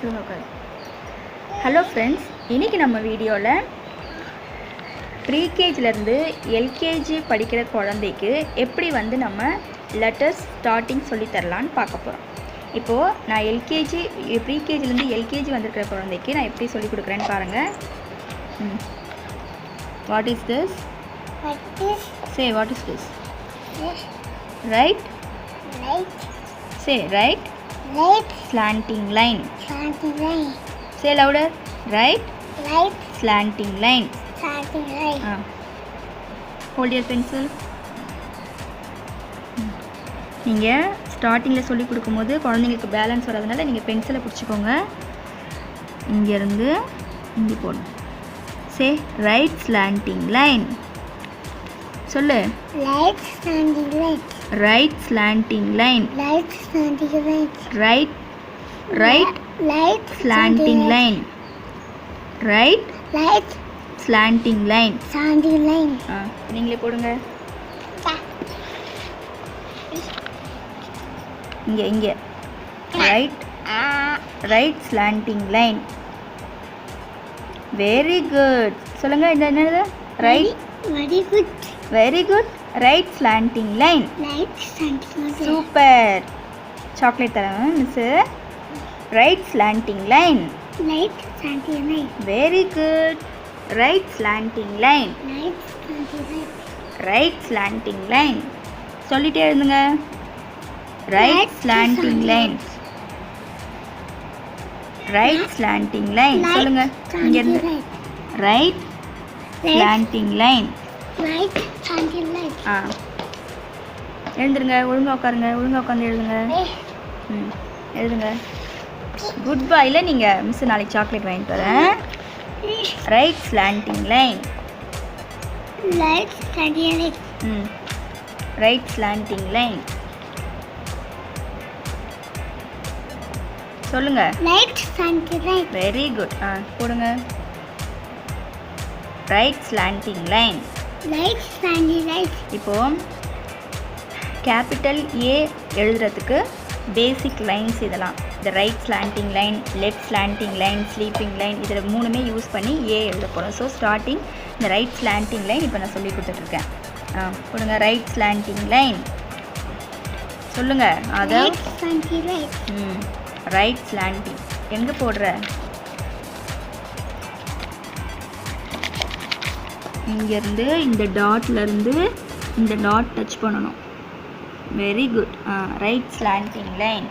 Hello friends, இன்றைக்கி நம்ம வீடியோவில் ப்ரீகேஜிலேருந்து எல்கேஜி படிக்கிற குழந்தைக்கு எப்படி நம்ம லெட்டர்ஸ் ஸ்டார்டிங் சொல்லித்தரலான்னு பார்க்க போகிறோம். இப்போது நான் ப்ரீகேஜிலேருந்து எல்கேஜி வந்திருக்கிற குழந்தைக்கு நான் எப்படி சொல்லிக் கொடுக்குறேன்னு பாருங்கள். What is this? Say what is this? Right? Say right. Slanting line. Say louder. Right. Slanting line. Hold your pencil. நீங்கள் ஸ்டார்டிங்கில் சொல்லி கொடுக்கும்போது குழந்தைங்களுக்கு பேலன்ஸ் வராதனால நீங்கள் பென்சிலை பிடிச்சிக்கோங்க. இங்கேருந்து இங்கே போடணும். Say right slanting line. சொல்லு. Right slanting line. Right slanting line. Right slanting line. Right slanting line. Right slanting line. Slanting line. நீங்களே போடுங்க. இங்கே right slanting line. Very good. சொல்லுங்க. இது என்னது? Right. Very good. Right slanting line. Super. Chocolate தரேன் miss. Right slanting line. Very good. Right slanting line. Right slanting line. சொல்லிட்டே இருந்துங்க. Right slanting line. Right slanting line. சொல்லுங்க. இங்க இருந்து. Right slanting line. எழுந்துருங்க. ஒழுங்காக உட்காருங்க. ஒழுங்காக உட்காந்து எழுதுங்க. எழுதுங்க. குட் பாயில் நீங்கள் மிஸ் நாளைக்கு சாக்லேட் வாங்கிட்டு வரேன். Right slanting line. Right slanting line. சொல்லுங்க. Very good. போடுங்க. Right slanting line. இப்போ கேபிட்டல் ஏ எழுதுறதுக்கு பேசிக் லைன்ஸ் இதெல்லாம். இந்த right slanting line, left slanting line, sleeping line, இதில் மூணுமே யூஸ் பண்ணி ஏ எழுத போகிறோம். ஸோ ஸ்டார்டிங் இந்த ரைட் ஸ்லாண்டிங் லைன் இப்போ நான் சொல்லி கொடுத்துட்ருக்கேன். கொடுங்க. Right slanting line. சொல்லுங்கள். அதை ரைட் ஸ்லாண்டிங் எங்கே போடுற? இங்கேருந்து இந்த டாட்லேருந்து இந்த டாட் டச் பண்ணணும். Very good. Right slanting line.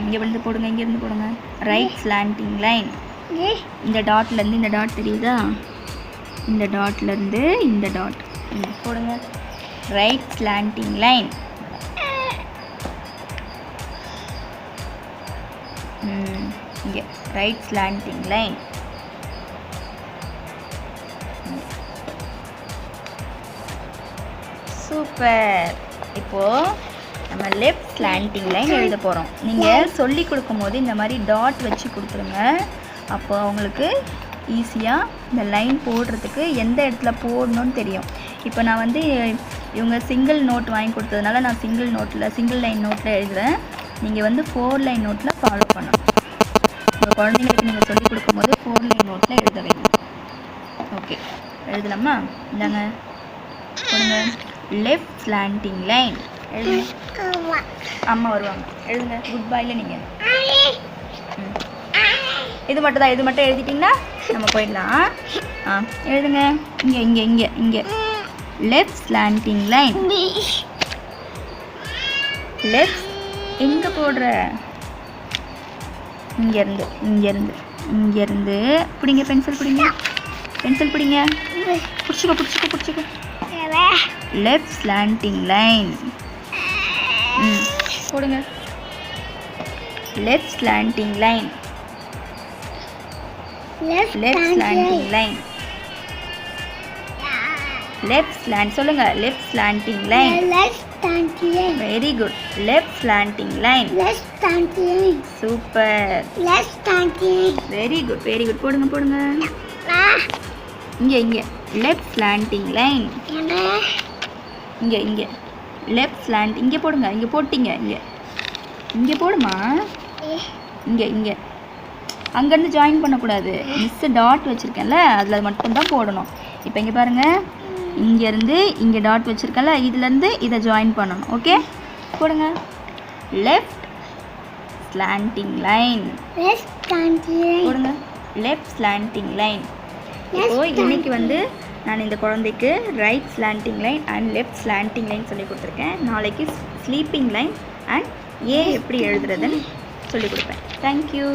இங்கே வந்து போடுங்க. இங்கேருந்து போடுங்க. Right slanting line. இந்த டாட்லேருந்து இந்த டாட் தெரியுதா? இந்த டாட்லேருந்து இந்த டாட் போடுங்க. Right slanting line. இங்கே ரைட் ஸ்லாண்டிங் லைன். சூப்பர். இப்போது நம்ம லெஃப்ட் ஸ்லாண்டிங் லைன் எழுத போகிறோம். நீங்கள் சொல்லி கொடுக்கும்போது இந்த மாதிரி டாட் வச்சு கொடுத்துருங்க. அப்போ அவங்களுக்கு ஈஸியாக இந்த லைன் போடுறதுக்கு எந்த இடத்துல போடணும்னு தெரியும். இப்போ நான் இவங்க சிங்கிள் நோட் வாங்கி கொடுத்ததுனால நான் சிங்கிள் லைன் நோட்டில் எழுதுகிறேன். நீங்கள் 4 லைன் நோட்டில் ஃபாலோ பண்ணணும். உங்கள் குழந்தைங்களுக்கு நீங்கள் சொல்லிக் கொடுக்கும்போது 4 லைன் நோட்டில் எழுத வைங்க. ஓகே, எழுதலாமா? இந்தாங்க கொடுங்க. லெஃப்ட் ஸ்லாண்டிங் லைன் எழுதுங்க. அம்மா வருவாங்க. எழுதுங்க. குட் பாயில் நீங்கள் இது மட்டும் எழுதிட்டிங்கன்னா நம்ம போயிடலாம். எழுதுங்க. இங்கே லெஃப்ட் ஸ்லாண்டிங் லைன். லெஃப்ட் எங்கே போடுற? இங்கேருந்து பிடிங்க. பென்சில் பிடிங்க. பிடிச்சிக்கோ. Left slanting line. போடுங்க. Left slanting line. சொல்லுங்க. Left slanting line. Very good. Left slanting line. Super. Very good. போடுங்க. இங்கே லெஃப்ட் ஸ்லாண்டிங் லைன். இங்கே லெஃப்ட் ஸ்லாண்ட். இங்கே போடுங்க. இங்கே போட்டிங்க. இங்கே போடுமா. இங்கே அங்கேருந்து ஜாயின் பண்ணக்கூடாது. மிஸ்ஸு டாட் வச்சுருக்கேன்ல அதில் மட்டும்தான் போடணும். இப்போ இங்கே பாருங்கள், இங்கேருந்து இங்கே டாட் வச்சுருக்கேன்ல இதுலேருந்து இதை ஜாயின் பண்ணணும். ஓகே, போடுங்க. லெஃப்ட் ஸ்லாண்டிங் லைன் போடுங்க. Left slanting line. இப்போது இன்றைக்கி வந்து நான் இந்த குழந்தைக்கு right slanting line and left slanting line சொல்லி கொடுத்துருக்கேன். நாளைக்கு ஸ்லீப்பிங் லைன் அண்ட் ஏ எப்படி எழுதுறதுன்னு சொல்லி கொடுப்பேன். தேங்க்யூ.